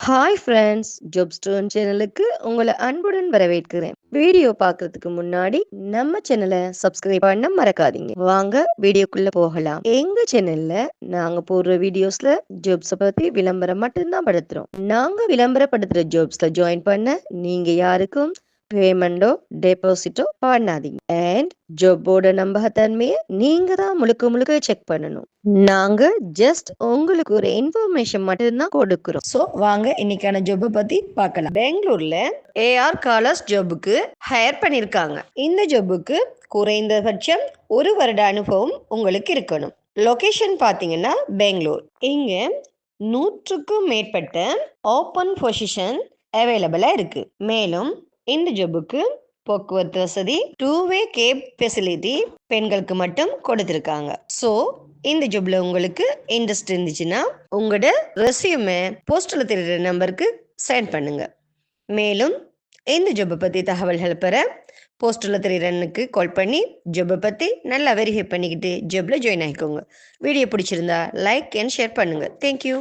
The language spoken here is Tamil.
ஹாய் ஃப்ரெண்ட்ஸ், ஜாப் ஸ்டோன் சேனலுக்கு உங்களை அன்புடன் வரவேற்கிறேன். வீடியோ பார்க்கறதுக்கு முன்னாடி நம்ம சேனலை சப்ஸ்கிரைப் பண்ண மறக்காதீங்க. வாங்க வீடியோக்குள்ள போகலாம். எங்க சேனல்ல நாங்க போடுற வீடியோஸ்ல ஜாப்ஸ பத்தி விளம்பரம் மட்டும்தான் படுத்துறோம். நாங்க விளம்பரப்படுத்துற ஜாப்ஸ்ல ஜாயின் பண்ண நீங்க யாருக்கும் பேமெண்டோ டெபாசிட்டோ பண்ணாதீங்க. அண்ட் ஜாப்போட நம்பகத்தன்மையை நீங்க தான் முழுக்க முழுக்க செக் பண்ணணும். நாங்க ஜஸ்ட் உங்களுக்கு ஒரு இன்ஃபர்மேஷன் மட்டும்தான் கொடுக்கிறோம். ஸோ வாங்க இன்னைக்கான ஜாப்பை பத்தி பார்க்கலாம். பெங்களூர்ல ஏஆர் காலர்ஸ் ஜாபுக்கு ஹையர் பண்ணிருக்காங்க. இந்த ஜாபுக்கு குறைந்தபட்சம் 1 வருட அனுபவம் உங்களுக்கு இருக்கணும். லொகேஷன் பார்த்தீங்கன்னா பெங்களூர். இங்க 100க்கும் மேற்பட்ட ஓப்பன் பொசிஷன் அவைலபிளா இருக்கு. மேலும் இந்த ஜாபுக்கு போக்குவரத்து வசதி, 2-வே கேப் ஃபெசிலிட்டி பெண்களுக்கு மட்டும் கொடுத்திருக்காங்க. ஸோ இந்த ஜாப்ல உங்களுக்கு இன்ட்ரெஸ்ட் இருந்துச்சுன்னா உங்களோட ரெஸ்யூமை போஸ்டல் தெரியுற நம்பருக்கு சென்ட் பண்ணுங்க. மேலும் இந்த ஜாப்பை பற்றி தகவல்கள் பெற போஸ்டல் தெரியுறனுக்கு கால் பண்ணி ஜாப்பை பற்றி நல்லா வெரிஃபை பண்ணிக்கிட்டு ஜாப்ல ஜாயின் ஆகிக்கோங்க. வீடியோ பிடிச்சிருந்தா லைக் அண்ட் ஷேர் பண்ணுங்க. தேங்க்யூ.